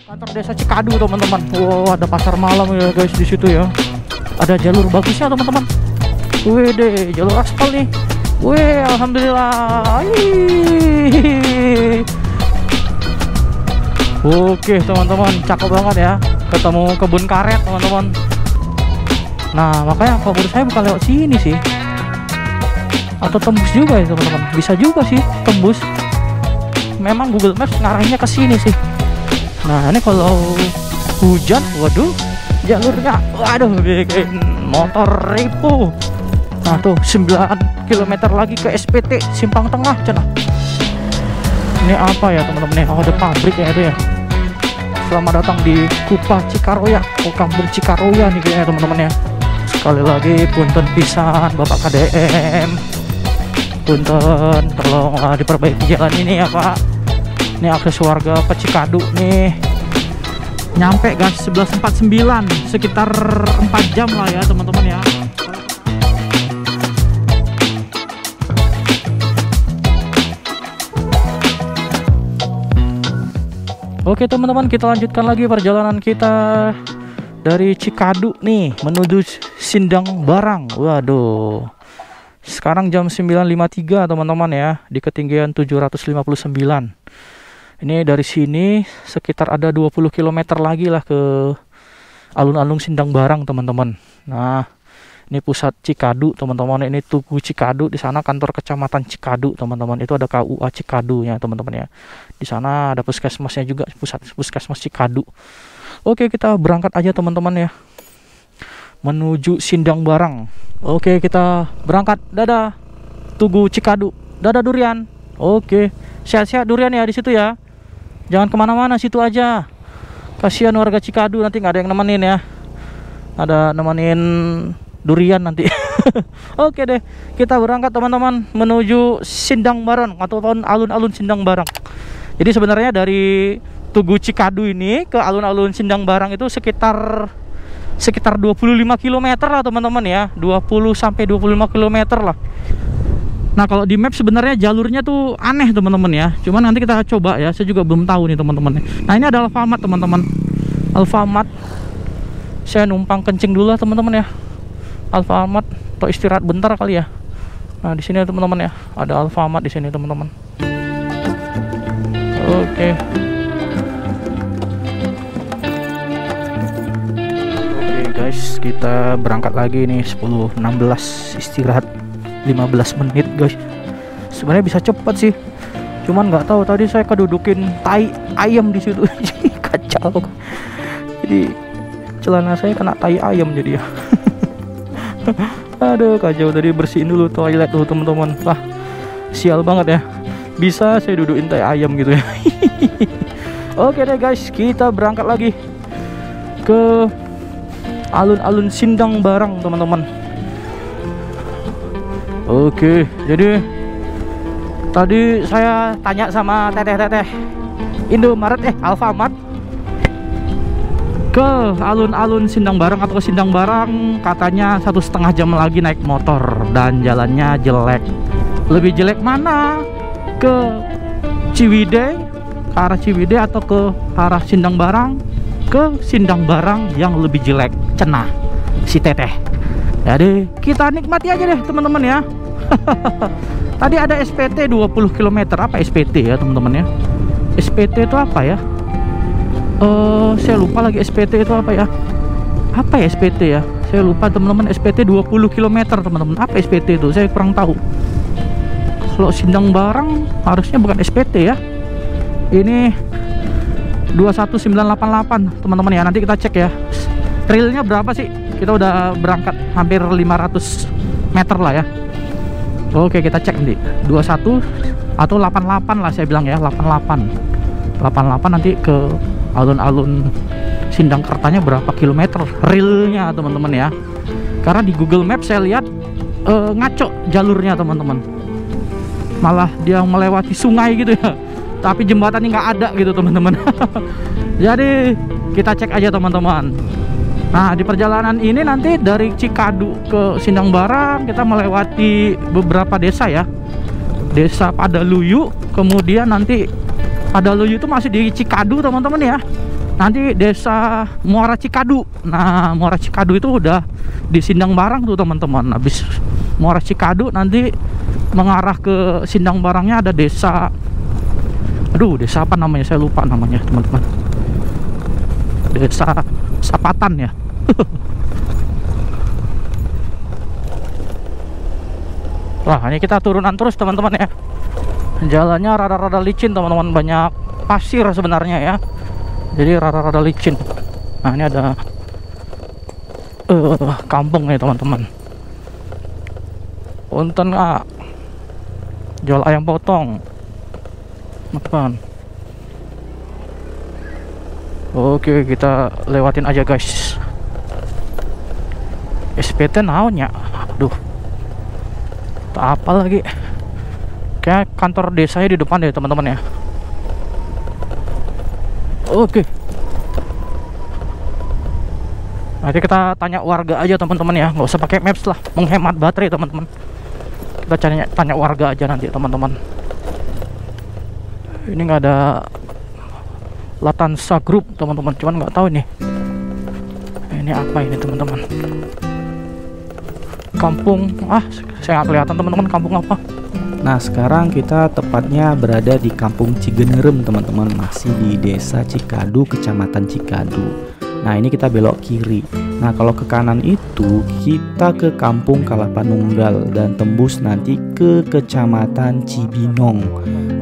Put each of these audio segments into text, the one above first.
Kantor desa Cikadu teman-teman. Wow, ada pasar malam ya guys di situ ya. Ada jalur bagusnya teman-teman. Wih deh, jalur aspal nih. Wih, alhamdulillah. Oke teman-teman, cakep banget ya. Ketemu kebun karet teman-teman. Nah makanya favorit saya bukan lewat sini sih, atau tembus juga ya teman-teman. Bisa juga sih tembus. Memang Google Maps ngarahnya ke sini sih. Nah ini kalau hujan, waduh, jalurnya, waduh, bikin motor ripuh. Nah tuh 9 km lagi ke SPT Simpang Tengah cenah. Ini apa ya teman-teman ya? Oh, ada pabrik ya itu ya. Selamat datang di Kupa Cikaroya, kampung Cikaroya nih kayaknya teman-teman ya. Sekali lagi punten pisan Bapak KDM, punten, tolonglah diperbaiki jalan ini ya Pak. Ini akses warga ke Cikadu nih. Nyampe guys 11.49, sekitar 4 jam lah ya teman-teman ya. Oke teman-teman, kita lanjutkan lagi perjalanan kita dari Cikadu nih menuju Sindang Barang. Waduh, sekarang jam 9.53 teman-teman ya, di ketinggian 759. Ini dari sini sekitar ada 20 km lagi lah ke alun-alun Sindang Barang teman-teman. Nah ini pusat Cikadu teman-teman, ini Tugu Cikadu, di sana kantor kecamatan Cikadu teman-teman. Itu ada KUA Cikadu ya teman-teman ya. Di sana ada puskesmasnya juga, pusat puskesmas Cikadu. Oke, kita berangkat aja teman-teman ya, menuju Sindang Barang. Oke, kita berangkat. Dadah Tugu Cikadu, dadah durian. Oke, sehat-sehat durian ya di situ ya. Jangan kemana-mana, situ aja. Kasihan warga Cikadu, nanti nggak ada yang nemenin ya. Ada nemenin durian nanti. Oke deh, kita berangkat teman-teman menuju Sindang Barang atau alun-alun Sindang Barang. Jadi sebenarnya dari Tugu Cikadu ini ke alun-alun Sindang Barang itu sekitar 25 km lah teman-teman ya. 20 sampai 25 km lah. Nah kalau di map sebenarnya jalurnya tuh aneh teman-teman ya. Cuman nanti kita coba ya, saya juga belum tahu nih teman-teman. Nah ini ada Alfamart teman-teman. Alfamart. Saya numpang kencing dulu lah teman-teman ya. Alfamart, atau istirahat bentar kali ya. Nah di sini teman-teman ya, ada Alfamart di sini teman-teman. Oke. Oke guys, kita berangkat lagi nih 10.16, istirahat 15 menit guys. Sebenarnya bisa cepat sih, cuman nggak tahu tadi saya kedudukin tai ayam di situ. Kacau. Jadi celana saya kena tai ayam jadi ya. Aduh kacau, tadi bersihin dulu toilet tuh teman-teman. Wah sial banget ya, bisa saya dudukin tai ayam gitu ya. Oke deh guys, kita berangkat lagi ke alun-alun Sindang Barang teman-teman. Oke, jadi tadi saya tanya sama teteh-teteh Indomaret Alfamart ke alun-alun Sindang Barang atau ke Sindang Barang, katanya 1,5 jam lagi naik motor dan jalannya jelek. Lebih jelek mana? Ke Ciwidey, ke arah Ciwidey, atau ke arah Sindang Barang? Ke Sindang Barang yang lebih jelek, cenah si teteh. Jadi kita nikmati aja deh teman-teman ya. Tadi ada SPT 20 km. Apa SPT ya teman-teman ya? SPT itu apa ya? Saya lupa lagi SPT itu apa ya? Apa ya SPT ya? Saya lupa teman-teman. SPT 20 km teman-teman. Apa SPT itu? Saya kurang tahu. Kalau Sindang Barang harusnya bukan SPT ya. Ini 21988 teman-teman ya. Nanti kita cek ya. Trailnya berapa sih? Kita udah berangkat hampir 500 meter lah ya. Oke, kita cek nanti 21 atau 88 lah saya bilang ya. 88 nanti ke alun-alun Sindang Kertanya berapa kilometer realnya teman-teman ya. Karena di Google Maps saya lihat ngaco jalurnya teman-teman. Malah dia melewati sungai gitu ya, tapi jembatannya nggak ada gitu teman-teman. Jadi kita cek aja teman-teman. Nah di perjalanan ini nanti dari Cikadu ke Sindang Barang kita melewati beberapa desa ya. Desa Padaluyu, kemudian nanti Padaluyu itu masih di Cikadu teman-teman ya. nanti desa Muara Cikadu. Nah, Muara Cikadu itu udah di Sindang Barang tuh teman-teman. Habis Muara Cikadu nanti mengarah ke Sindang Barangnya ada desa, aduh desa apa namanya, saya lupa namanya teman-teman. Desa Sapatan ya. Wah, ini kita turunan terus teman-teman ya. Jalannya rada-rada licin teman-teman, banyak pasir sebenarnya ya. Jadi rada-rada licin. Nah, ini ada kampung nih teman-teman. Punten nggak? Jual ayam potong, teman. Oke, kita lewatin aja guys. SPT naonnya? Aduh, apa lagi? Kayak kantor desanya di depan deh teman-teman ya. Oke, nanti kita tanya warga aja teman-teman ya, nggak usah pakai maps lah, menghemat baterai teman-teman. Kita tanya warga aja nanti teman-teman. Ini nggak ada Latansa Group teman-teman, cuman nggak tahu nih ini apa ini teman-teman. Kampung, saya nggak kelihatan teman-teman kampung apa. Nah, sekarang kita tepatnya berada di Kampung Cigenerem teman-teman, masih di Desa Cikadu, Kecamatan Cikadu. Nah, ini kita belok kiri. Nah, kalau ke kanan itu kita ke Kampung Kalapanunggal dan tembus nanti ke Kecamatan Cibinong.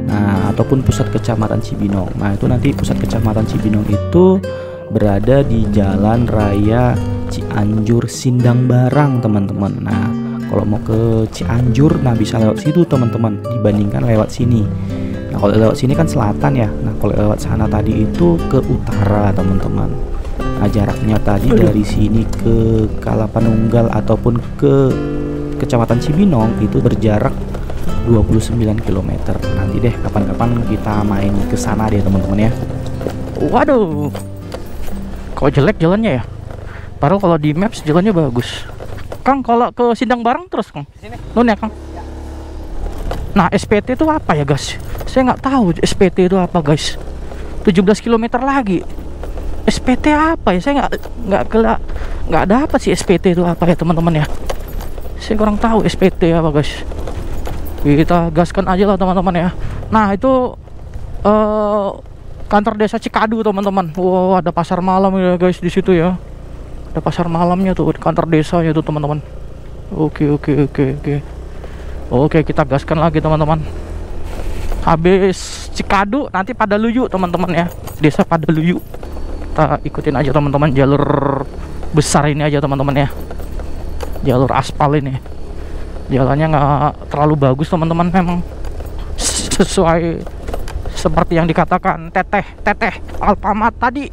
Nah, ataupun pusat Kecamatan Cibinong. Nah, itu nanti pusat Kecamatan Cibinong itu berada di Jalan Raya Cianjur Sindang Barang teman-teman. Nah, kalau mau ke Cianjur, nah bisa lewat situ teman-teman, dibandingkan lewat sini. Nah, kalau lewat sini kan selatan ya. Nah, kalau lewat sana tadi itu ke utara teman-teman. Nah, jaraknya tadi dari sini ke Kalapanunggal ataupun ke Kecamatan Cibinong itu berjarak 29 km. Nanti deh kapan-kapan kita main ke sana deh teman-teman ya. Waduh, kok jelek jalannya ya? Padahal kalau di maps jalannya bagus. Kang, kalau ke Sindang Barang terus Kang, nun ya Kang. Nah, SPT itu apa ya guys? Saya nggak tahu SPT itu apa guys. 17 km lagi. SPT apa ya? Saya nggak dapat sih SPT itu apa ya teman-teman ya. Saya kurang tahu SPT apa guys. Kita gaskan aja lah teman-teman ya. Nah, itu kantor desa Cikadu teman-teman. Wow, ada pasar malam ya guys di situ ya. Ada pasar malamnya tuh, kantor desanya tuh teman-teman. Oke, kita gaskan lagi teman-teman. Habis Cikadu nanti Padaluyu teman-teman ya, desa Padaluyu. Kita ikutin aja teman-teman, jalur besar ini aja teman-teman ya, jalur aspal ini. Jalannya nggak terlalu bagus teman-teman, memang sesuai seperti yang dikatakan teteh Alfamart tadi.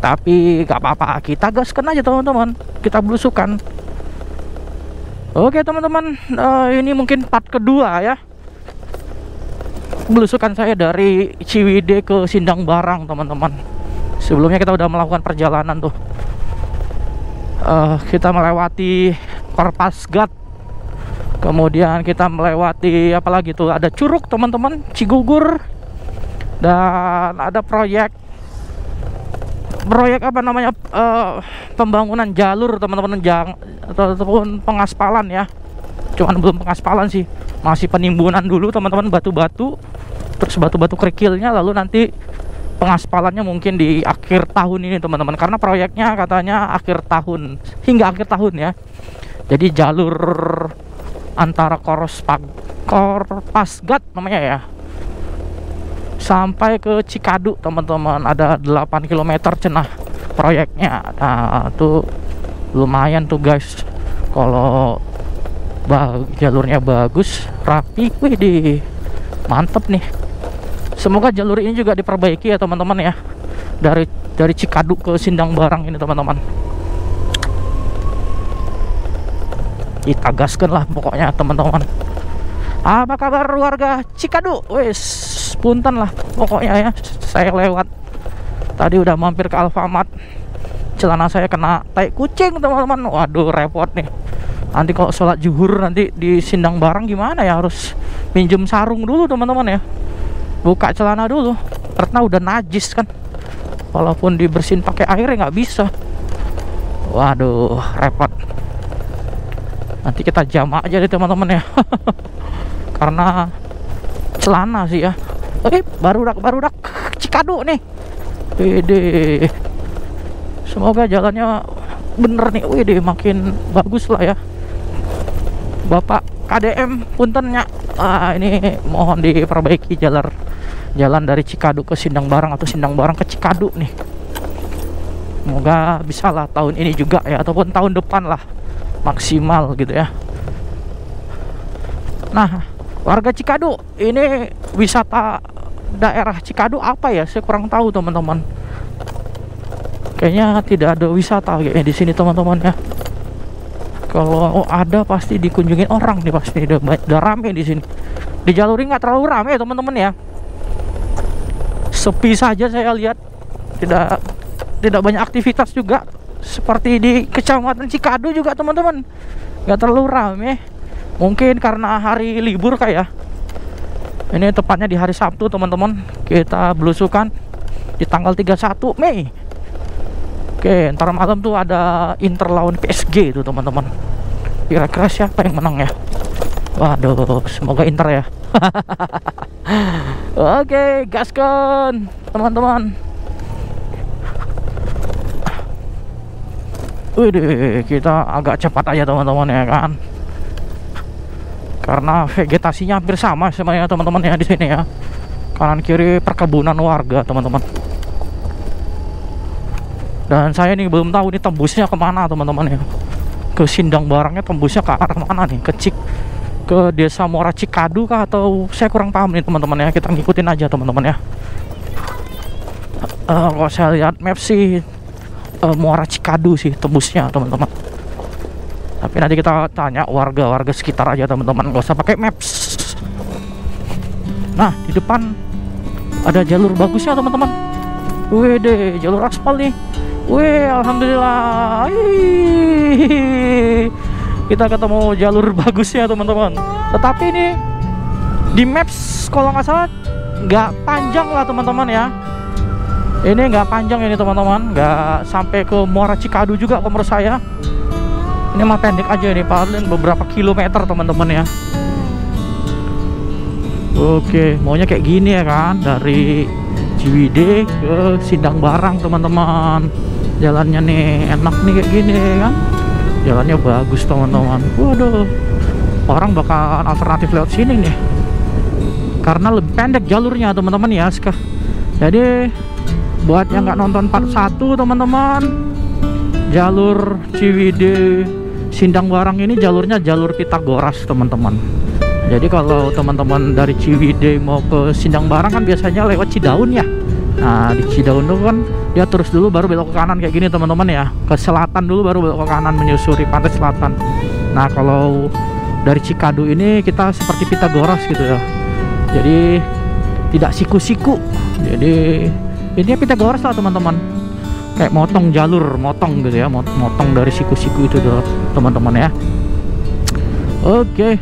Tapi gak apa-apa, kita gaskan aja teman-teman, kita belusukan. Oke teman-teman, ini mungkin part kedua ya, belusukan saya dari Ciwidey ke Sindang Barang teman-teman. Sebelumnya kita udah melakukan perjalanan tuh, kita melewati Korpasgat, kemudian kita melewati apalagi tuh, ada Curug teman-teman, Cigugur, dan ada proyek apa namanya, pembangunan jalur teman-teman, ataupun pengaspalan ya. Cuman belum pengaspalan sih, masih penimbunan dulu teman-teman, batu-batu, terus batu-batu kerikilnya, lalu nanti pengaspalannya mungkin di akhir tahun ini teman-teman, karena proyeknya katanya akhir tahun, hingga akhir tahun ya. Jadi jalur antara Korpasgat namanya ya, sampai ke Cikadu teman-teman, ada 8 km cenah proyeknya. Nah, tuh lumayan tuh guys, kalau jalurnya bagus, rapi, wih, mantep nih. Semoga jalur ini juga diperbaiki ya teman-teman ya, dari Cikadu ke Sindang Barang ini teman-teman. Kita gaskan lah pokoknya teman-teman. Apa kabar warga Cikadu? Wes, punten lah pokoknya ya. Saya lewat tadi udah mampir ke Alfamart, celana saya kena tai kucing teman-teman. Waduh, repot nih. Nanti kalau sholat zuhur nanti di Sindang Barang gimana ya, harus minjem sarung dulu teman-teman ya, buka celana dulu karena udah najis kan. walaupun dibersihin pakai air ya nggak bisa. Waduh, repot. Nanti kita jamak aja deh teman-teman ya. Karena celana sih ya. Barudak Cikadu nih. Wede. Semoga jalannya bener nih. Wede, makin bagus lah ya. Bapak KDM puntennya. Ini mohon diperbaiki jalan dari Cikadu ke Sindang Barang atau Sindang Barang ke Cikadu nih. Semoga bisa lah tahun ini juga ya, ataupun tahun depan lah maksimal gitu ya. Nah, warga Cikadu ini wisata daerah Cikadu apa ya? Saya kurang tahu teman-teman. Kayaknya tidak ada wisata kayaknya di sini teman-teman ya. Kalau ada pasti dikunjungin orang nih, pasti udah rame di sini. Di jalur ini nggak terlalu rame ya teman-teman ya. Sepi saja saya lihat, tidak banyak aktivitas juga. Seperti di Kecamatan Cikadu juga teman-teman, nggak terlalu rame. Mungkin karena hari libur kayak. Ini tepatnya di hari Sabtu teman-teman. Kita belusukan di tanggal 31 Mei. Oke, ntar malam tuh ada Inter lawan PSG itu teman-teman. Kira-kira siapa yang menang ya? Waduh, semoga Inter ya. Oke, gaskan teman-teman. Wih, kita agak cepat aja teman-teman ya kan. Karena vegetasinya hampir sama semuanya teman-teman ya di sini ya. Kanan kiri perkebunan warga teman-teman. Dan saya nih belum tahu nih tembusnya kemana teman-teman ya. Ke Sindang Barangnya tembusnya ke arah mana nih? Ke Desa Muara Cikadu kah, atau saya kurang paham nih teman-teman ya. Kita ngikutin aja teman-teman ya. Kalau saya lihat map sih Muara Cikadu sih tembusnya teman-teman. Tapi nanti kita tanya warga-warga sekitar aja teman-teman, nggak usah pakai maps. Nah, di depan ada jalur bagusnya teman-teman. Wede, jalur aspal nih. Wih, alhamdulillah. Kita ketemu jalur bagusnya teman-teman. Tetapi ini di maps kalau nggak salah nggak panjang lah teman-teman ya. Ini nggak panjang ini teman-teman, nggak sampai ke Muara Cikadu juga menurut saya. Ini mah pendek aja nih, paling beberapa kilometer teman-teman ya. Oke, maunya kayak gini ya kan, dari Ciwidey ke Sindang Barang teman-teman. Jalannya nih enak nih kayak gini kan. Jalannya bagus teman-teman. Waduh, orang bakalan alternatif lewat sini nih karena lebih pendek jalurnya teman-teman ya. Jadi buat yang nggak nonton part 1 teman-teman, jalur Ciwidey Sindang Barang ini jalurnya jalur Pitagoras teman-teman. Jadi kalau teman-teman dari Ciwidey mau ke Sindang Barang kan biasanya lewat Cidaun ya. Nah, di Cidaun tuh kan dia terus dulu baru belok ke kanan kayak gini teman-teman ya. Ke selatan dulu baru belok ke kanan menyusuri pantai selatan. Nah, kalau dari Cikadu ini kita seperti Pitagoras gitu ya. Jadi tidak siku-siku. Jadi ini Pitagoras lah teman-teman. Kayak motong jalur, motong gitu ya, motong dari siku-siku itu tuh teman-teman ya. Oke.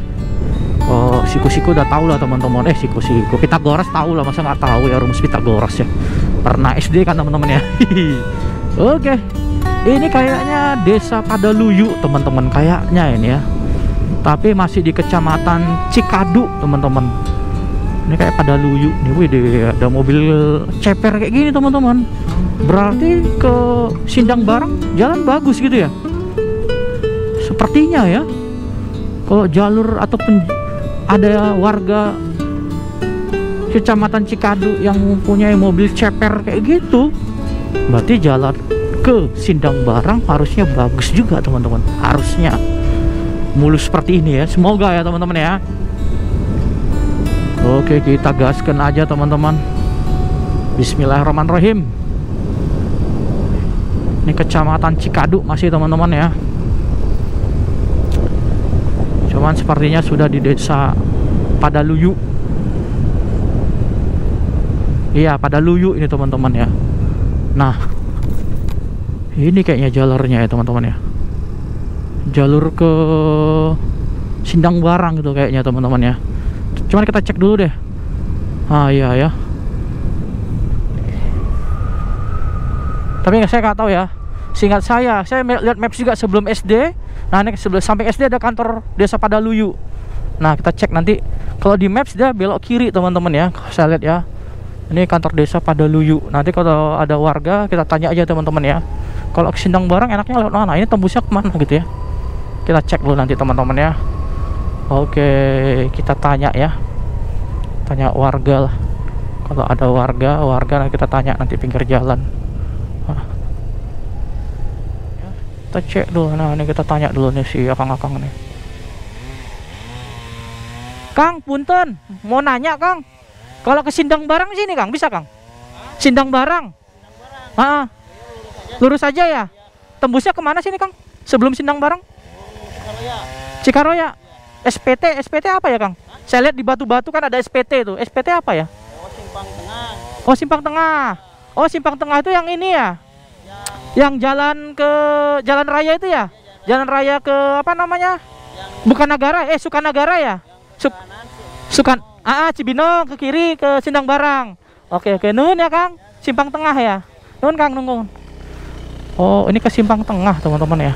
Oh, siku-siku udah tahu lah teman-teman. Siku-siku Pitagoras tahu lah, masa nggak tahu ya rumus Pitagoras ya. Pernah SD kan teman-teman ya. Oke. Ini kayaknya Desa Padaluyu teman-teman, kayaknya ini ya. Tapi masih di Kecamatan Cikadu teman-teman. Ini kayak Padaluyu nih, wih deh, ada mobil ceper kayak gini teman-teman. Berarti ke Sindang Barang jalan bagus gitu ya. Sepertinya ya. Kalau jalur ataupun ada warga Kecamatan Cikadu yang mempunyai mobil ceper kayak gitu, berarti jalan ke Sindang Barang harusnya bagus juga teman-teman. Harusnya mulus seperti ini ya. Semoga ya teman-teman ya. Oke, kita gaskan aja teman-teman. Bismillahirrahmanirrahim. Ini Kecamatan Cikadu masih teman-teman ya. Cuman sepertinya sudah di Desa Padaluyu. Iya, Padaluyu ini teman-teman ya. Nah, ini kayaknya jalurnya ya teman-teman ya. Jalur ke Sindang Barang gitu kayaknya teman-teman ya. Cuman kita cek dulu deh. Iya ya. Tapi saya nggak tahu ya. Seingat saya lihat maps juga sebelum SD. Nah ini sampai SD ada kantor desa Padaluyu. Nah kita cek nanti. Kalau di maps dia belok kiri teman-teman ya. Saya lihat ya. Ini kantor desa Padaluyu. Nanti kalau ada warga kita tanya aja teman-teman ya. Kalau ke Sindang Barang enaknya lewat mana? Ini tembusnya kemana gitu ya? Kita cek dulu nanti teman-teman ya. Oke, kita tanya ya. Tanya warga lah. Kalau ada warga nanti kita tanya nanti pinggir jalan. Kita cek dulu. Nah ini kita tanya dulu nih si akang-akang nih. Kang, punten, mau nanya Kang. Kalau ke Sindang Barang sini Kang, bisa Kang? Sindang Barang. Lurus aja ya. Tembusnya kemana sini Kang? Sebelum Sindang Barang? Cikaroya. SPT apa ya Kang? Saya lihat di batu-batu kan ada SPT itu. SPT apa ya? Simpang Tengah. Oh Simpang Tengah. Oh Simpang Tengah itu yang ini ya? Yang jalan ke jalan raya itu ya? Jalan raya ke apa namanya? Bukanagara, Sukanagara ya? Cibinong ke kiri ke Sindang Barang. Oke, nun ya Kang. Simpang Tengah ya. Nun Kang, nunggu. Oh, ini ke Simpang Tengah teman-teman ya.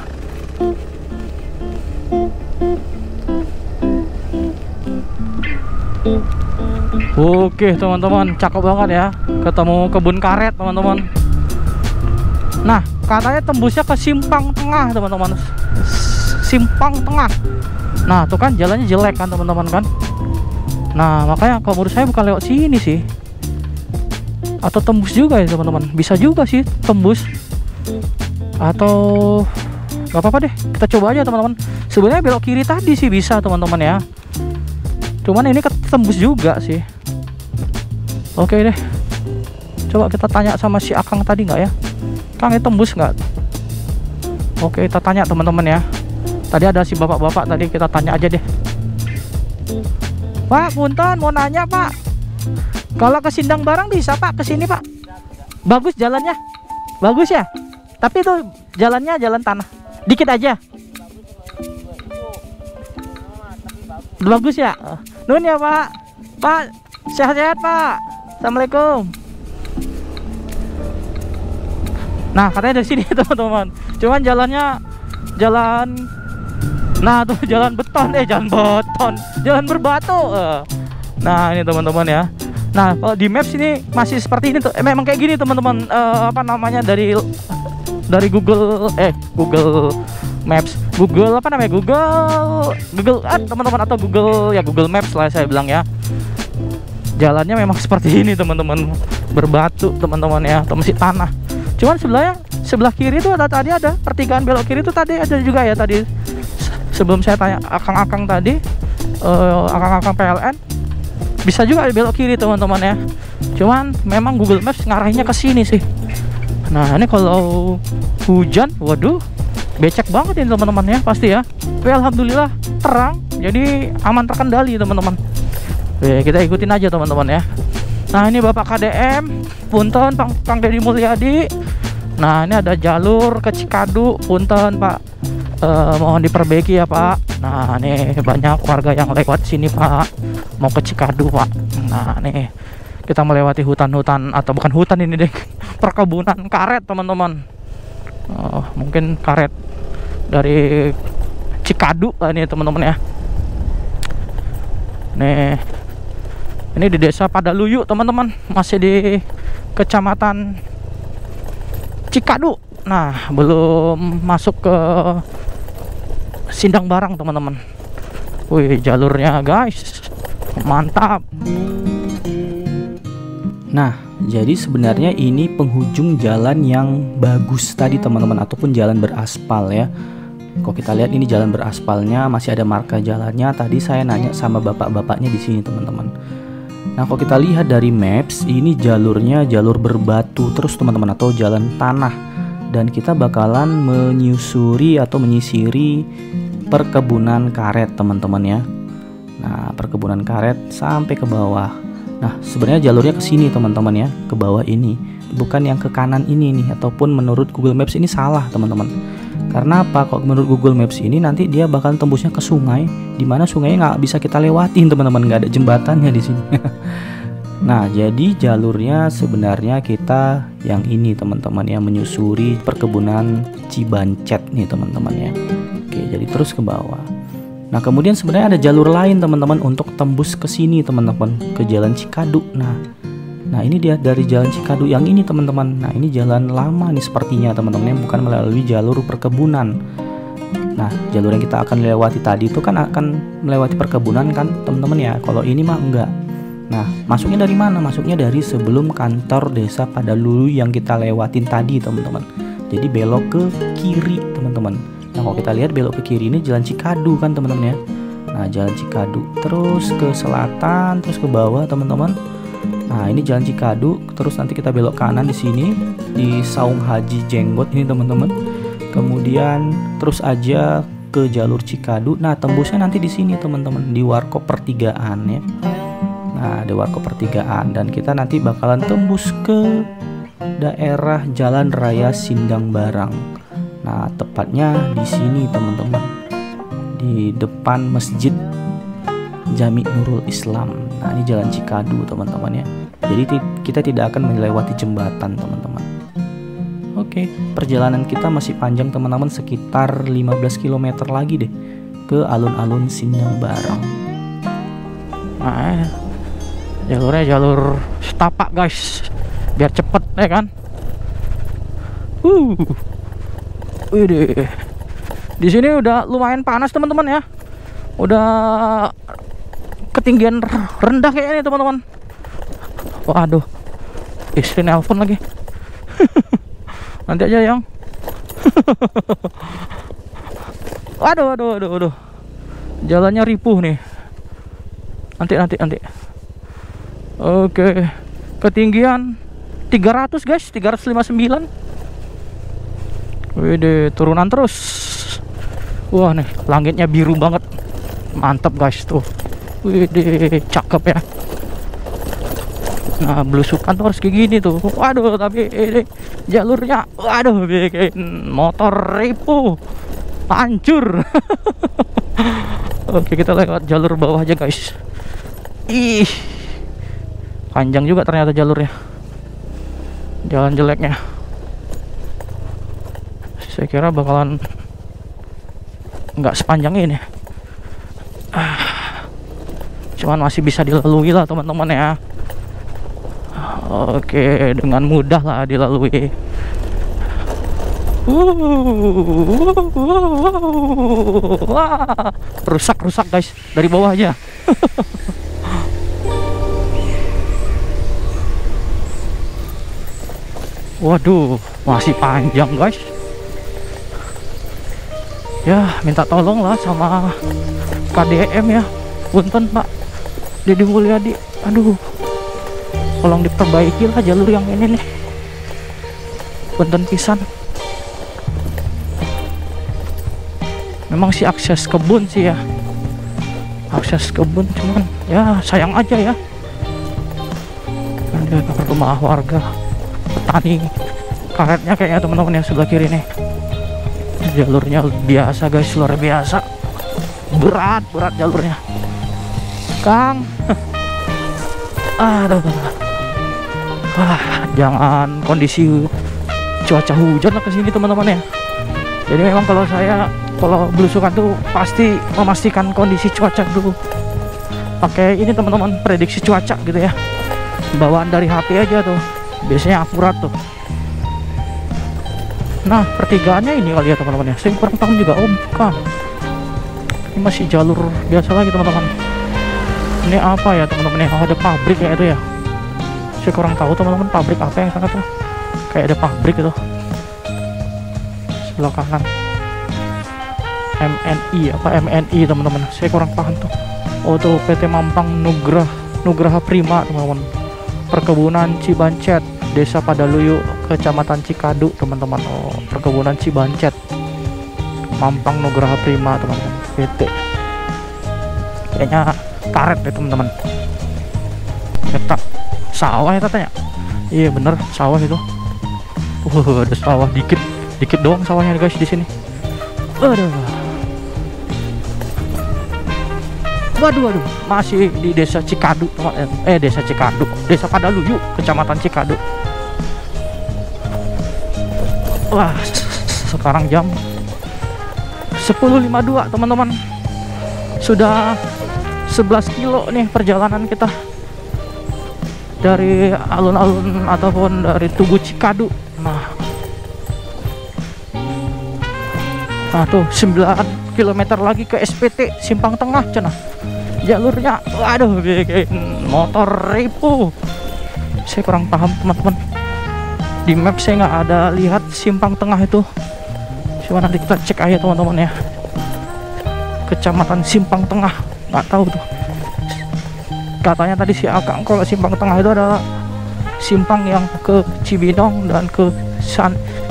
Oke teman-teman, cakep banget ya. Ketemu kebun karet teman-teman. Nah, katanya tembusnya ke Simpang Tengah teman-teman. Simpang Tengah. Nah, tuh kan jalannya jelek kan teman-teman kan. Nah, makanya kalau menurut saya bukan lewat sini sih. Atau tembus juga ya teman-teman. Bisa juga sih tembus. Atau nggak apa-apa deh, kita coba aja teman-teman. Sebenarnya belok kiri tadi sih bisa teman-teman ya. Cuman ini ketembus juga sih. Oke deh. Coba kita tanya sama si akang tadi nggak ya. Kang, ini tembus nggak? Oke, kita tanya teman-teman ya. Tadi ada si bapak-bapak tadi, kita tanya aja deh. Pak, punten, mau nanya Pak. Kalau ke Sindang Barang bisa Pak, ke sini Pak. Bagus jalannya? Bagus ya? Tapi itu jalannya jalan tanah. Dikit aja. Bagus ya? Nun ya Pak. Pak, sehat-sehat Pak. Assalamualaikum. Nah katanya dari sini teman-teman. Cuman jalannya jalan, nah tuh jalan beton, jalan berbatu. Nah ini teman-teman ya. Nah kalau di maps ini masih seperti ini tuh. Memang kayak gini teman-teman. Apa namanya dari Google Maps, Google apa namanya, Google teman-teman, atau Google Maps lah saya bilang ya. Jalannya memang seperti ini teman-teman, berbatu teman-teman ya, atau masih tanah. Cuman sebelah kiri itu tadi ada pertigaan belok kiri itu tadi ada juga ya tadi. Sebelum saya tanya akang-akang tadi, akang-akang PLN, bisa juga belok kiri teman-teman ya. Cuman memang Google Maps ngarahinnya ke sini sih. Nah ini kalau hujan, waduh, becek banget ini teman-teman ya pasti ya. Tapi alhamdulillah terang, jadi aman terkendali teman-teman. Kita ikutin aja teman-teman ya. Nah ini Bapak KDM, punten Kang Deddy Mulyadi. Nah ini ada jalur ke Cikadu, punten Pak, mohon diperbaiki ya Pak. Nah ini banyak warga yang lewat sini Pak, mau ke Cikadu Pak. Nah nih kita melewati hutan-hutan, atau bukan hutan ini deh, perkebunan karet teman-teman. Mungkin karet dari Cikadu lah ini teman-teman ya. Nih ini di desa Padaluyu teman-teman, masih di kecamatan Cikadu. Nah belum masuk ke Sindang Barang teman-teman. Wih jalurnya guys, mantap. Nah, jadi sebenarnya ini penghujung jalan yang bagus tadi teman-teman, ataupun jalan beraspal ya. Kalau kita lihat ini jalan beraspalnya, masih ada marka jalannya. Tadi saya nanya sama bapak-bapaknya di sini teman-teman. Nah, kalau kita lihat dari maps, ini jalurnya jalur berbatu terus teman-teman, atau jalan tanah. Dan kita bakalan menyusuri atau menyisiri perkebunan karet teman-teman ya. Nah, perkebunan karet sampai ke bawah. Nah, sebenarnya jalurnya ke sini teman-teman ya, ke bawah ini, bukan yang ke kanan ini nih, ataupun menurut Google Maps ini salah teman-teman. Karena apa? Kalau menurut Google Maps ini nanti dia bakal tembusnya ke sungai, dimana sungainya nggak bisa kita lewatin teman-teman, nggak ada jembatannya di sini. Nah, jadi jalurnya sebenarnya kita yang ini teman-teman ya, menyusuri perkebunan Cibancet nih teman-teman ya. Oke, jadi terus ke bawah. Nah, kemudian sebenarnya ada jalur lain teman-teman untuk tembus ke sini teman-teman, ke Jalan Cikadu. Nah ini dia dari Jalan Cikadu yang ini teman-teman. Nah, ini jalan lama nih sepertinya teman-teman, bukan melalui jalur perkebunan. Nah, jalur yang kita akan lewati tadi itu kan akan melewati perkebunan kan teman-teman ya. Kalau ini mah enggak. Nah, masuknya dari mana? Masuknya dari sebelum kantor desa Padalulu yang kita lewatin tadi teman-teman. Jadi belok ke kiri teman-teman. Nah, kalau kita lihat belok ke kiri ini Jalan Cikadu kan teman-teman ya. Nah, Jalan Cikadu terus ke selatan, terus ke bawah teman-teman. Nah, ini Jalan Cikadu, terus nanti kita belok kanan di sini di Saung Haji Jenggot ini teman-teman. Kemudian terus aja ke jalur Cikadu. Nah, tembusnya nanti di sini teman-teman, di Warkop Pertigaan ya. Nah, di Warkop Pertigaan, dan kita nanti bakalan tembus ke daerah Jalan Raya Sindang Barang. Nah, tepatnya di sini teman-teman, di depan Masjid Jami Nurul Islam. Nah, ini Jalan Cikadu teman-teman ya. Jadi kita tidak akan melewati jembatan teman-teman. Oke, perjalanan kita masih panjang teman-teman, sekitar 15 km lagi deh ke alun-alun Sindang Barang. Nah, jalurnya jalur setapak guys, biar cepet ya kan. Widih, di sini udah lumayan panas teman-teman ya. Udah ketinggian rendah kayaknya teman-teman. Waduh, istri nelpon lagi. Nanti aja yang. Waduh. Jalannya ripuh nih. Nanti. Oke, ketinggian 300 guys, 359. Wede, turunan terus. Wah nih, langitnya biru banget. Mantap guys tuh. Wede, cakep ya. Nah, belusukan tuh harus kayak gini tuh. Waduh, tapi ini jalurnya, waduh, bikin motor ripuh, hancur. Oke, kita lewat jalur bawah aja guys. Ih, panjang juga ternyata jalurnya. Jalan jeleknya. Saya kira bakalan nggak sepanjang ini. Cuman masih bisa dilalui lah teman-teman ya. Oke, dengan mudah lah dilalui. Wah, rusak guys, dari bawah aja. Waduh, masih panjang guys. Ya, minta tolong lah sama KDM ya. Punten Pak Deddy Mulyadi. Aduh, tolong diperbaiki lah jalur yang ini nih. Punten pisan. Memang sih akses kebun sih ya. Akses kebun, cuman ya sayang aja ya. Ada rumah warga, petani, karetnya kayaknya teman-teman yang sebelah kiri nih. Jalurnya biasa guys, luar biasa. Berat jalurnya. Kang. Aduh. Wah, jangan kondisi cuaca hujan lah kesini teman-teman ya. Jadi memang kalau belusukan tuh pasti memastikan kondisi cuaca dulu. Pakai ini teman-teman, prediksi cuaca gitu ya. Bawaan dari HP aja tuh, biasanya akurat tuh. Nah, pertigaannya ini kali ya teman-teman ya. Saya kurang paham juga. Oh bukan, ini masih jalur biasa lagi teman-teman. Ini apa ya teman-teman ya? Oh, ada pabrik kayak itu ya. Saya kurang tahu teman-teman, pabrik apa yang sana tuh. Kayak ada pabrik itu. Sebelah kanan MNI teman-teman. Saya kurang paham tuh. Oh tuh PT Mampang Nugraha Prima teman-teman. Perkebunan Cibancet, Desa Padaluyu, Kecamatan Cikadu teman-teman. Oh, perkebunan Cibancet, Mampang Nugraha Prima teman-teman. PT kayaknya karet deh teman-teman. Kita sawah ya katanya. Iya bener, sawah itu. Ada sawah dikit doang sawahnya guys di sini. Aduh. Waduh, masih di desa Cikadu, desa Cikadu, desa Padaluyu, kecamatan Cikadu. Wah, sekarang jam 10.52 teman-teman. Sudah 11 kilo nih perjalanan kita dari alun-alun ataupun dari Tugu Cikadu. Nah tuh 9 km lagi ke SPT Simpang Tengah cenah. Jalurnya waduh bikin motor ripuh. Saya kurang paham teman-teman. Di map saya nggak ada lihat Simpang Tengah itu. Coba nanti kita cek aja teman-teman ya. Kecamatan Simpang Tengah, nggak tahu tuh. Katanya tadi si Akang kalau Simpang Tengah itu adalah simpang yang ke Cibinong dan ke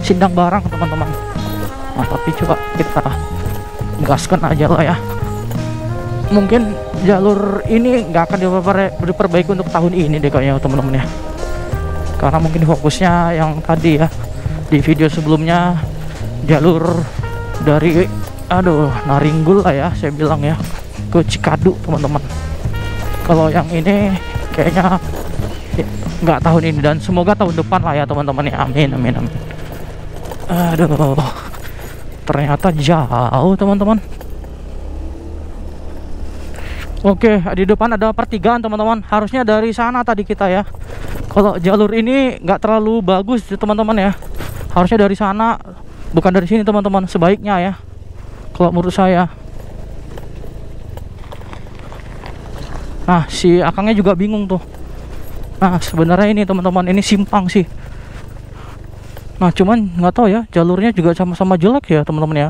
Sindang Barang teman-teman. Nah tapi coba kita gaskan aja lah ya. Mungkin jalur ini nggak akan diperbaiki untuk tahun ini deh kayaknya teman-teman ya. Karena mungkin fokusnya yang tadi ya di video sebelumnya jalur dari Naringgul lah ya saya bilang ya ke Cikadu teman-teman. Kalau yang ini kayaknya nggak tahun ini dan semoga tahun depan lah ya teman-teman ya. Amin. Aduh, ternyata jauh teman-teman. Oke, di depan ada pertigaan teman-teman. Harusnya dari sana tadi kita ya. Kalau jalur ini nggak terlalu bagus teman-teman ya. Harusnya dari sana, bukan dari sini teman-teman. Sebaiknya ya, kalau menurut saya. Nah, si Akangnya juga bingung tuh. Nah, sebenarnya ini teman-teman, ini simpang sih. Nah, cuman nggak tahu ya, jalurnya juga sama-sama jelek ya teman-teman ya.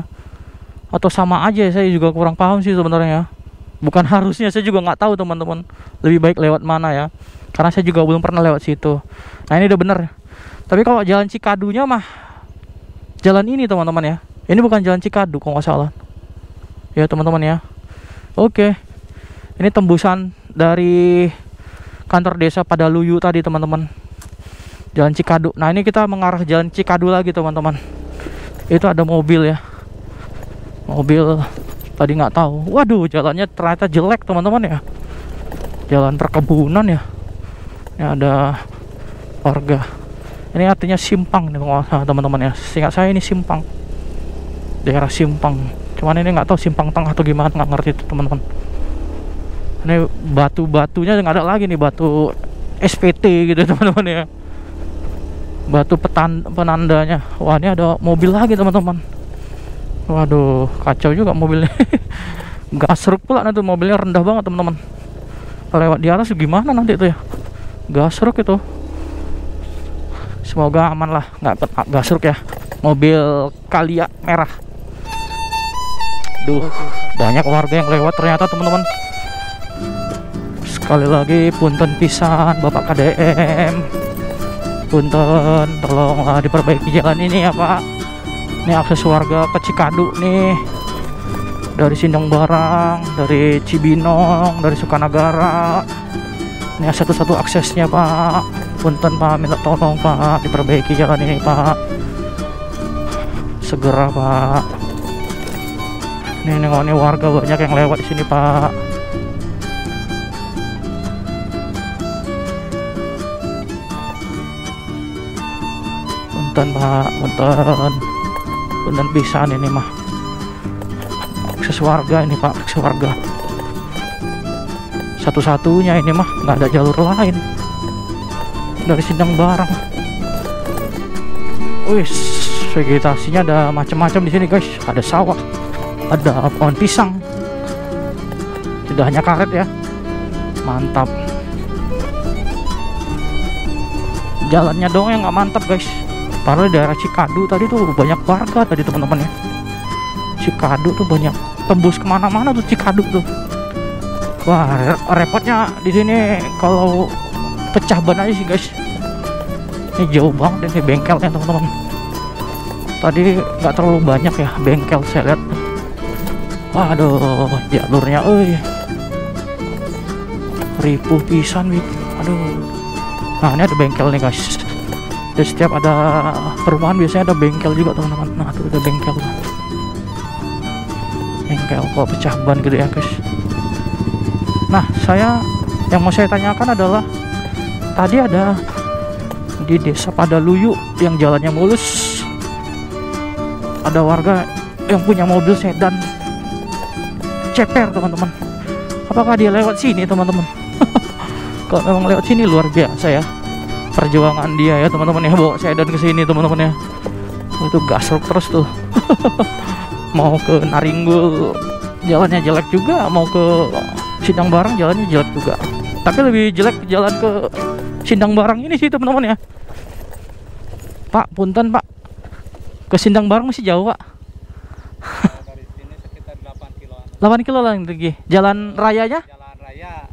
Atau sama aja, saya juga kurang paham sih sebenarnya ya. Bukan harusnya, saya juga nggak tahu teman-teman. Lebih baik lewat mana ya? Karena saya juga belum pernah lewat situ. Nah ini udah bener. Tapi kalau jalan Cikadunya mah jalan ini teman-teman ya. Ini bukan jalan Cikadu kalau nggak salah. Ya teman-teman ya. Oke. Ini tembusan dari kantor desa Padaluyu tadi teman-teman. Jalan Cikadu. Nah ini kita mengarah jalan Cikadu lagi teman-teman. Itu ada mobil ya. Mobil tadi nggak tahu. Waduh, jalannya ternyata jelek teman-teman ya. Jalan perkebunan ya. Ini ada warga. Ini artinya simpang nih teman-teman ya. Seingat saya ini simpang. Daerah simpang. Cuman ini nggak tahu simpang tengah atau gimana, nggak ngerti itu teman-teman. Ini batu-batunya nggak ada lagi nih, batu SPT gitu teman-teman ya. Batu penandanya. Wah ini ada mobil lagi teman-teman. Waduh, kacau juga mobilnya. Gasruk pula nanti mobilnya, rendah banget teman-teman. Lewat di atas gimana nanti itu ya? Gasruk itu. Semoga aman lah, nggak gasruk ya. Mobil Kalia merah. Duh, banyak warga yang lewat ternyata teman-teman. Sekali lagi punten pisan Bapak KDM. Punten, tolonglah diperbaiki jalan ini ya Pak. Ini akses warga ke Cikadu nih. Dari Sindang Barang, dari Cibinong, dari Sukanagara. Ini satu-satu aksesnya Pak. Punten Pak, minta tolong Pak, diperbaiki jalan ini Pak. Segera Pak. Ini warga banyak yang lewat di sini Pak. Punten Pak, punten. Punten pisan ini mah. Akses warga ini Pak, akses warga. Satu-satunya ini mah, nggak ada jalur lain. Dari Sindang Barang. Wih, vegetasinya ada macam-macam di sini guys. Ada sawah, ada pohon pisang. Tidak hanya karet ya. Mantap. Jalannya doang yang nggak mantap guys. Padahal daerah Cikadu tadi tuh banyak warga tadi teman-teman ya. Cikadu tuh banyak, tembus kemana-mana tuh Cikadu tuh. Wah, repotnya di sini kalau pecah ban aja sih guys. Ini jauh banget ini bengkelnya teman-teman. Tadi nggak terlalu banyak ya bengkel saya lihat. Waduh, jalurnya, ripuh pisan, aduh. Nah ini ada bengkel nih guys. Jadi setiap ada perumahan biasanya ada bengkel juga teman-teman. Nah tuh ada bengkel tuh. Bengkel kalau pecah ban gitu ya guys. Nah, yang mau saya tanyakan adalah tadi ada di desa Padaluyu yang jalannya mulus, ada warga yang punya mobil sedan ceper teman-teman. Apakah dia lewat sini teman-teman? Kalau memang lewat sini luar biasa ya perjuangan dia ya teman-teman ya, bawa sedan ke sini teman-teman ya. Itu gasruk terus tuh. Mau ke Naringgul jalannya jelek juga, mau ke Sindang Barang jalannya jelek juga. Tapi lebih jelek jalan ke Sindang Barang ini sih teman-teman ya. Pak, punten Pak, ke Sindang Barang masih jauh Pak. Dari sini sekitar 8 kilo. 8 kilo lah lagi. Jalan rayanya? Jalan raya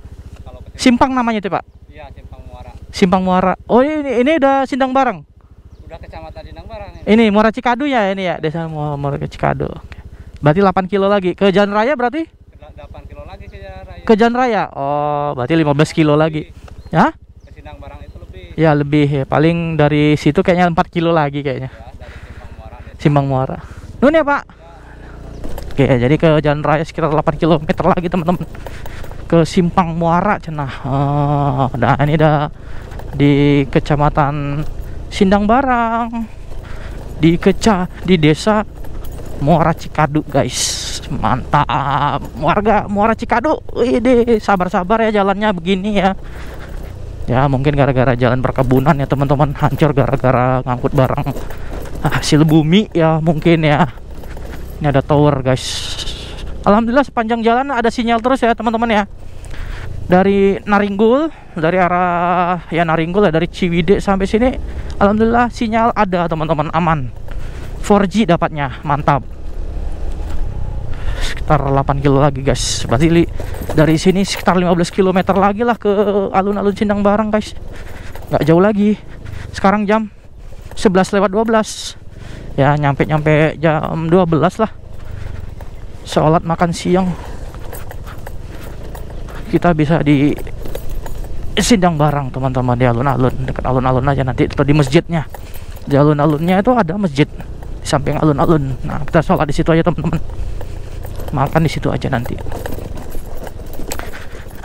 kalau ke Simpang namanya itu Pak? Iya, Simpang Muara. Simpang Muara. Oh ini udah Sindang Barang. Udah kecamatan Sindang Barang ini. Ini Muara Cikadu ya ini ya, desa Muara Cikadu. Oke. Berarti 8 kilo lagi. Ke Jalan Raya berarti? 8 kilo lagi ke jalan raya. Ke Jalan Raya. Oh, berarti 15 kilo lagi. Ya? Ke Sindang Barang itu lebih. Ya lebih ya. Paling dari situ kayaknya 4 kilo lagi kayaknya. Ya, dari Simpang Muara. Simpang Muara. Nun ya Pak. Oke, jadi ke Jalan Raya sekitar 8 km lagi teman-teman. Ke Simpang Muara cenah. Oh, nah ini udah di Kecamatan Sindang Barang. Di desa Muara Cikadu guys. Mantap. Warga Muara Cikadu. Wih, sabar-sabar ya jalannya begini ya. Ya mungkin gara-gara jalan perkebunan ya teman-teman, hancur gara-gara ngangkut barang hasil bumi ya mungkin ya. Ini ada tower guys. Alhamdulillah sepanjang jalan ada sinyal terus ya teman-teman ya. Dari Naringgul, dari arah ya Naringgul ya, dari Ciwidey sampai sini alhamdulillah sinyal ada teman-teman, aman. 4G dapatnya, mantap. Sekitar 8 kilo lagi guys. Berarti dari sini sekitar 15 km lagi lah ke alun-alun Sindang Barang guys. Nggak jauh lagi. Sekarang jam 11:12. Ya nyampe jam 12 lah. Sholat makan siang kita bisa di Sindang Barang teman-teman, di alun-alun, dekat alun-alun aja nanti atau di masjidnya. Di alun-alunnya itu ada masjid di samping alun-alun. Nah kita sholat di situ aja teman-teman, makan di situ aja nanti.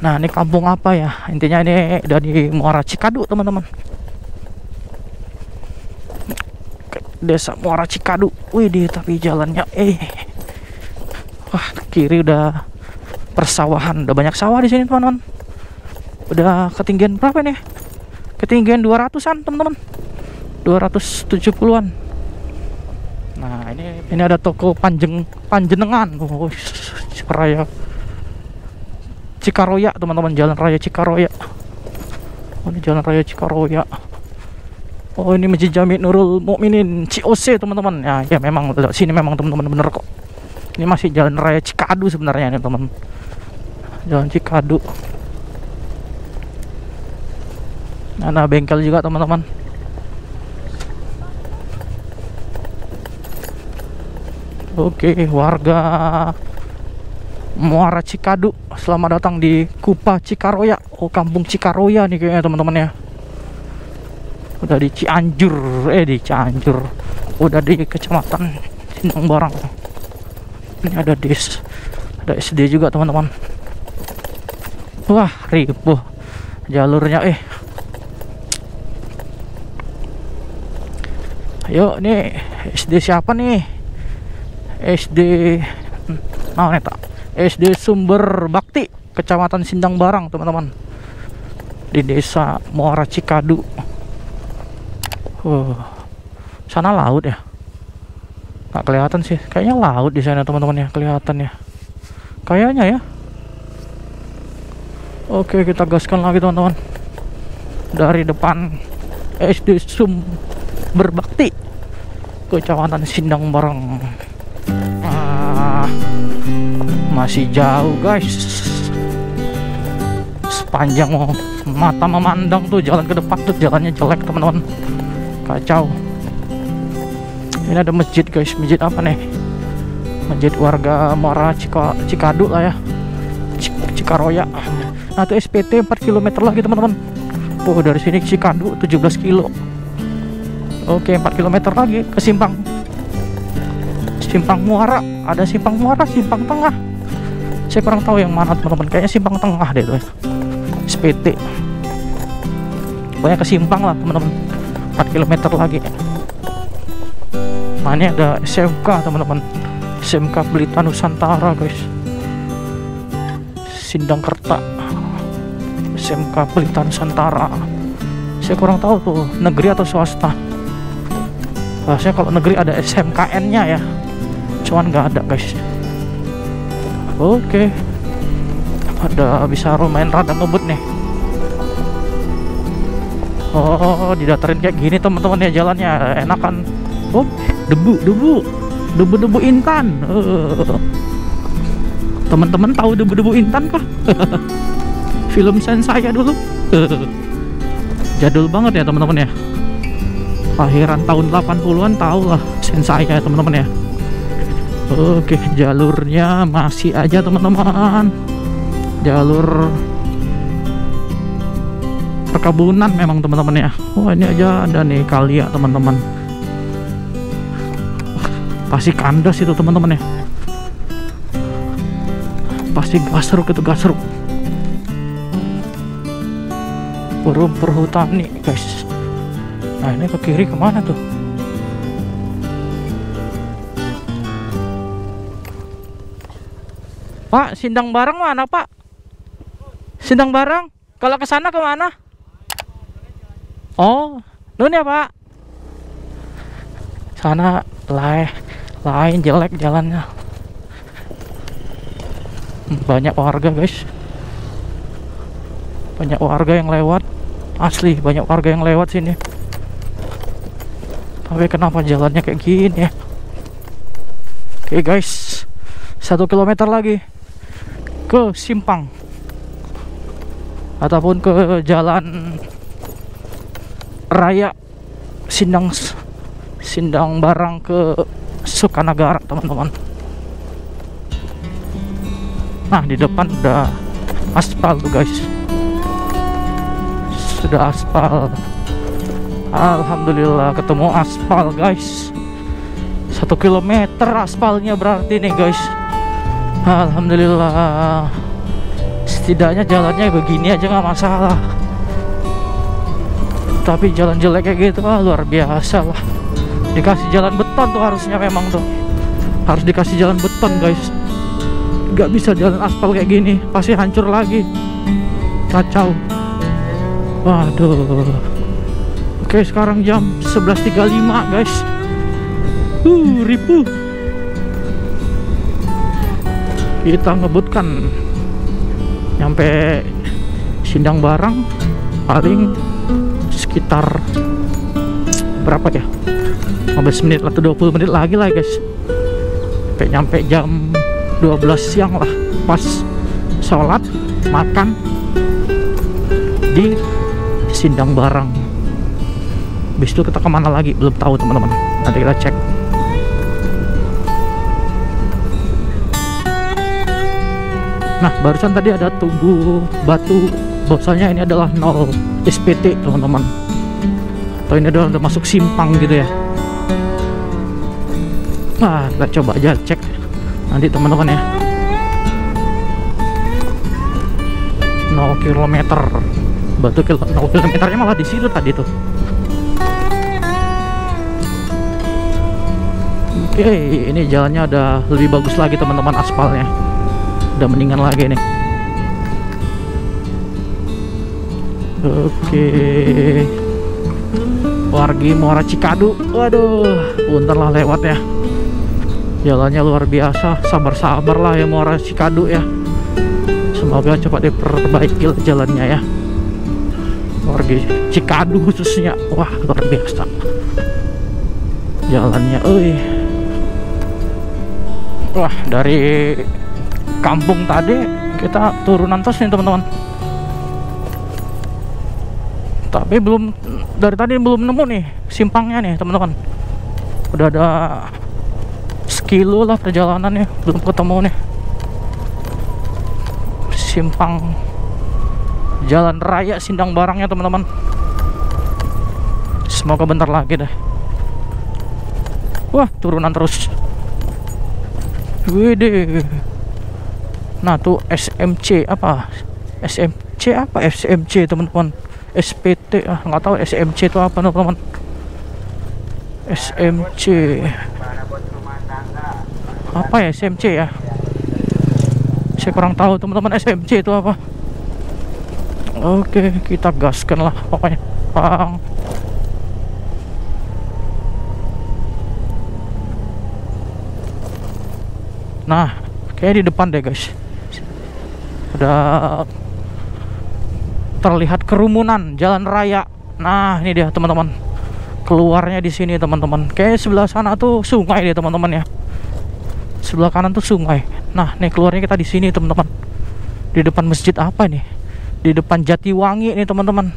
Nah ini kampung apa ya, intinya ini dari Muara Cikadu teman-teman, desa Muara Cikadu. Wih tapi jalannya wah kiri udah persawahan, udah banyak sawah di sini teman-teman. Udah ketinggian berapa nih? Ketinggian 200-an teman-teman, 270-an. Nah ini ada toko Panjenengan. Oh, raya Cikaroya teman-teman, jalan raya Cikaroya. Oh ini jalan raya Cikaroya. Oh ini Masjid Jami Nurul Mukminin COC teman-teman. Ya memang sini memang teman-teman bener kok. Ini masih jalan raya Cikadu sebenarnya nih teman. Jalan Cikadu. Ada bengkel juga teman-teman. Oke, warga Muara Cikadu, selamat datang di Kupa Cikaroya. Oh, kampung Cikaroya nih kayaknya teman-teman ya. Udah di Cianjur. Udah di Kecamatan Sindang Barang. Ini ada SD juga teman-teman. Wah, ribuh jalurnya Ayo, nih SD siapa nih? SD SD Sumber Bakti, Kecamatan Sindang Barang teman-teman, di desa Muara Cikadu. Sana laut ya? Nggak kelihatan sih, kayaknya laut di sana teman-teman ya, kelihatan ya, kayaknya ya. Oke, kita gaskan lagi teman-teman dari depan SD Sumber Bakti, Kecamatan Sindang Barang. Masih jauh guys, sepanjang mata memandang tuh jalan ke depan tuh jalannya jelek teman-teman, kacau. Ini ada masjid guys, masjid apa nih? Masjid warga Muara Cikadu lah ya, Cikaroya. Nah itu SPT 4 km lagi teman-teman. Oh dari sini Cikadu 17 kilo. Oke 4 km lagi ke Simpang Muara. Ada Simpang Muara, Simpang Tengah. Saya kurang tahu yang mana teman-teman, kayaknya simpang tengah deh tuh, SPT. Banyak kesimpang lah teman-teman, 4 km lagi. Nah ini ada SMK teman-teman, SMK Pelita Nusantara guys, Sindangkerta, SMK Pelita Nusantara. Saya kurang tahu tuh negeri atau swasta. Biasanya kalau negeri ada SMKN-nya ya, cuman nggak ada guys. Oke, ada bisa lumayan rada ngebut nih. Oh, didatarin kayak gini teman-teman ya, jalannya enakan. Oh, debu intan. Teman-teman tahu debu intan kah? Film Sensaya dulu. Jadul banget ya teman-teman ya, lahiran tahun 80-an, tahu lah Sensaya ya teman-teman ya. Oke, jalurnya masih aja teman-teman, jalur perkebunan memang teman-teman ya. Oh ini aja ada nih kali ya teman-teman, pasti kandas itu teman-teman ya, pasti gasruk itu, gasruk. Perhutani guys. Nah ini ke kiri kemana tuh? Pak, Sindang Barang mana Pak? Sindang Barang? Kalau ke sana kemana? Oh, nun ya Pak. Sana lain jelek jalannya. Banyak warga guys. Banyak warga yang lewat. Asli banyak warga yang lewat sini. Tapi kenapa jalannya kayak gini ya? Oke guys, 1 km lagi ke simpang ataupun ke jalan raya Sindang Barang ke Sukanagara teman-teman. Nah di depan udah aspal tuh guys, sudah aspal. Alhamdulillah ketemu aspal guys, 1 km aspalnya berarti nih guys. Alhamdulillah, setidaknya jalannya begini aja nggak masalah. Tapi jalan jelek kayak gitu luar biasa lah. Dikasih jalan beton tuh harusnya, memang tuh harus dikasih jalan beton guys. Nggak bisa jalan aspal kayak gini, pasti hancur lagi, kacau. Waduh. Oke sekarang jam 11.35 guys. Ribu. Kita ngebutkan nyampe Sindang Barang paling sekitar berapa ya, 15 menit atau 20 menit lagi lah guys, sampai nyampe jam 12 siang lah, pas sholat makan di Sindang Barang. Habis itu kita kemana lagi belum tahu teman-teman, nanti kita cek. Nah barusan tadi ada tugu batu, bahwasanya ini adalah 0 SPT teman-teman, atau ini adalah udah masuk simpang gitu ya. Nah kita coba aja cek nanti teman-teman ya. 0 km batu, 0 kilometernya malah di situ tadi tuh. Oke, ini jalannya udah lebih bagus lagi teman-teman, aspalnya udah mendingan lagi nih. Oke, Wargi Muara Cikadu. Waduh, bentar lah lewat ya. Jalannya luar biasa, sabar-sabar lah ya Muara Cikadu ya. Semoga cepat diperbaiki jalannya ya, Wargi Cikadu khususnya. Wah luar biasa jalannya. Wah dari kampung tadi kita turunan terus nih teman-teman, tapi belum, dari tadi belum nemu nih simpangnya nih teman-teman. Udah ada sekilo lah perjalanannya, belum ketemu nih simpang jalan raya Sindang Barangnya teman-teman. Semoga bentar lagi deh. Wah turunan terus. Wede, Nah tuh SMC apa? SMC apa? SMC teman-teman. SPT nggak tahu SMC itu apa teman-teman. SMC apa ya SMC ya? Saya kurang tahu teman-teman SMC itu apa. Oke, kita gaskan lah pokoknya. Bang. Nah, kayak di depan deh guys. Udah terlihat kerumunan jalan raya. Nah, ini dia teman-teman. Keluarnya di sini teman-teman. Kayak sebelah sana tuh sungai deh teman-teman ya. Sebelah kanan tuh sungai. Nah, nih keluarnya kita di sini teman-teman. Di depan masjid apa nih? Di depan Jatiwangi nih teman-teman.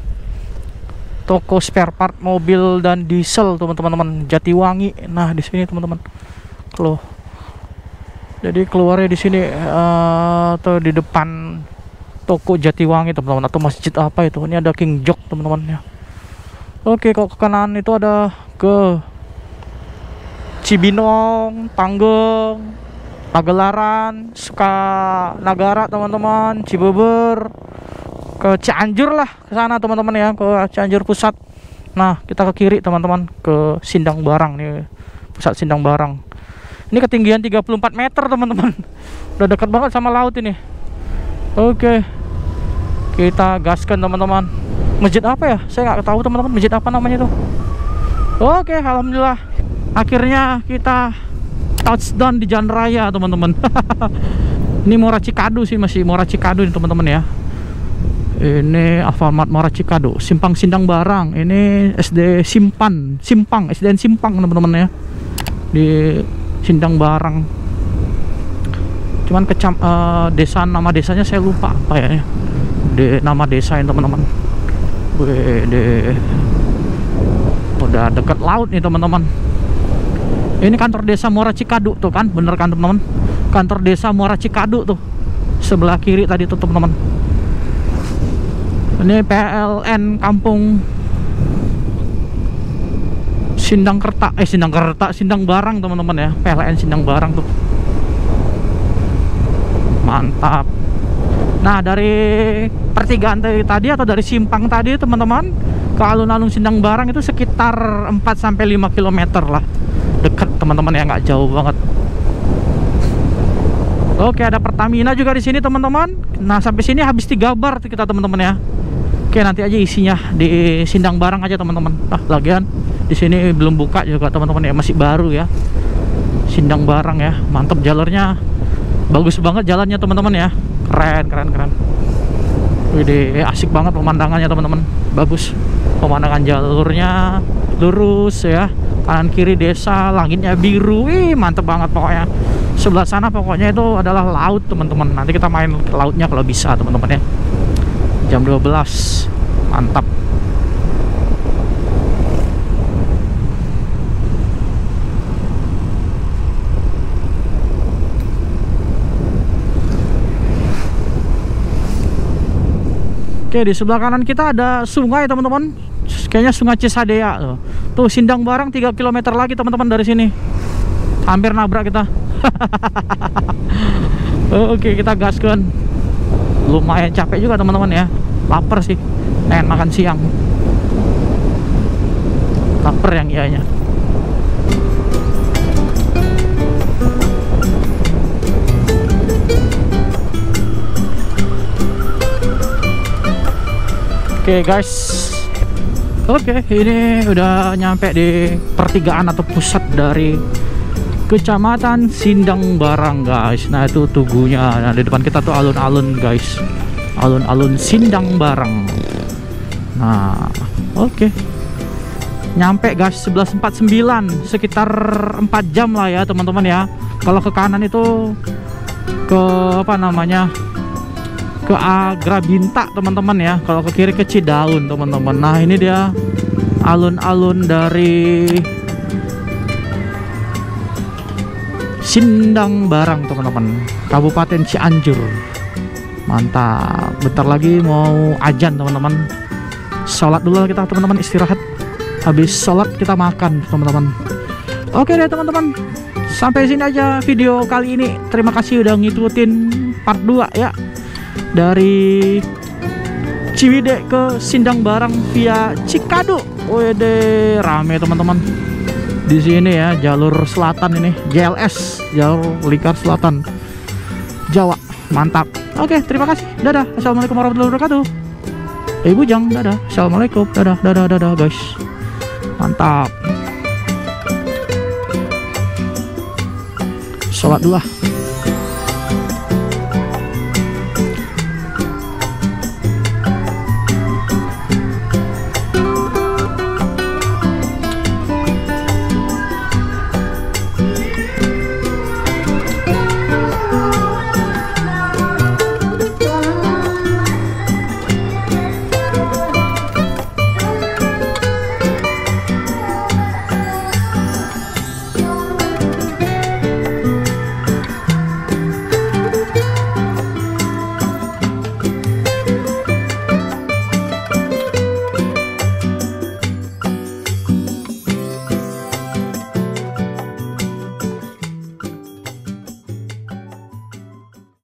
Toko spare part mobil dan diesel teman-teman. Jatiwangi. Nah, di sini teman-teman. Loh. Jadi keluarnya di sini atau di depan toko Jatiwangi teman-teman, atau masjid apa itu. Ini ada King Jok teman-teman ya. Oke, kalau ke kanan itu ada ke Cibinong, Panggeng, Pagelaran, Sukanagara teman-teman, Cibeber, ke Cianjur lah ke sana teman-teman ya, ke Cianjur pusat. Nah, kita ke kiri teman-teman, ke Sindang Barang nih, pusat Sindang Barang. Ini ketinggian 34 meter teman-teman. Udah dekat banget sama laut ini. Oke, kita gaskan teman-teman. Masjid apa ya? Saya nggak tahu teman-teman, masjid apa namanya itu. Oke, alhamdulillah akhirnya kita touchdown di jalan raya teman-teman. Ini Muara Cikadu sih, masih Muara Cikadu nih teman-teman ya. Ini Alfamart Muara Cikadu, Simpang Sindang Barang. Ini SD Simpang SDN Simpang teman-teman ya, di Sindang Barang. Cuman desa, nama desanya saya lupa apa ya. Nama desa ini teman-teman. Udah dekat laut nih teman-teman. Ini kantor desa Muara Cikadu tuh kan, bener kan teman-teman? Kantor desa Muara Cikadu tuh sebelah kiri tadi tuh teman-teman. Ini PLN Kampung Sindang Barang teman-teman ya. PLN Sindang Barang tuh. Mantap. Nah, dari pertigaan tadi atau dari simpang tadi teman-teman ke alun-alun Sindang Barang itu sekitar 4-5 km lah. Dekat teman-teman ya, nggak jauh banget. Oke, ada Pertamina juga di sini teman-teman. Nah, sampai sini habis 3 bar kita teman-teman ya. Oke, nanti aja isinya di Sindang Barang aja teman-teman. Lagian di sini belum buka juga teman-teman ya, masih baru ya. Sindang Barang ya, mantap jalurnya. Bagus banget jalannya teman-teman ya. Keren. Widih, asik banget pemandangannya teman-teman. Bagus. Pemandangan jalurnya lurus ya. Kanan kiri desa, langitnya biru. Wih, mantep banget pokoknya. Sebelah sana pokoknya itu adalah laut teman-teman. Nanti kita main ke lautnya kalau bisa teman-teman ya. Jam 12. Mantap. Oke, di sebelah kanan kita ada sungai teman-teman. Kayaknya Sungai Cisadea tuh. Tuh Sindang Barang 3 km lagi teman-teman dari sini. Hampir nabrak kita. Oke, kita gaskan. Lumayan capek juga teman-teman ya. Lapar sih. Pengen makan siang. Lapar yang ianya. Oke guys, oke, ini udah nyampe di pertigaan atau pusat dari Kecamatan Sindang Barang guys. Nah itu tugunya. Nah di depan kita tuh alun-alun guys, alun-alun Sindang Barang. Nah oke, nyampe guys 11.49, sekitar 4 jam lah ya teman-teman ya. Kalau ke kanan itu ke apa namanya, ke Agrabinta teman-teman ya. Kalau ke kiri ke Cidaun teman-teman. Nah ini dia alun-alun dari Sindang Barang teman-teman, Kabupaten Cianjur. Mantap. Bentar lagi mau azan teman-teman. Sholat dulu kita teman-teman, istirahat. Habis sholat kita makan teman-teman. Oke deh teman-teman, sampai sini aja video kali ini. Terima kasih udah ngikutin part 2 ya. Dari Ciwidey ke Sindang Barang via Cikadu. Wede, rame teman-teman. Di sini ya, jalur selatan ini, JLS, jalur lingkar selatan Jawa. Mantap. Oke, terima kasih. Dadah. Assalamualaikum warahmatullahi wabarakatuh. Bujang, dadah. Assalamualaikum. Dadah, dadah, dadah guys. Mantap. Sholat dulu.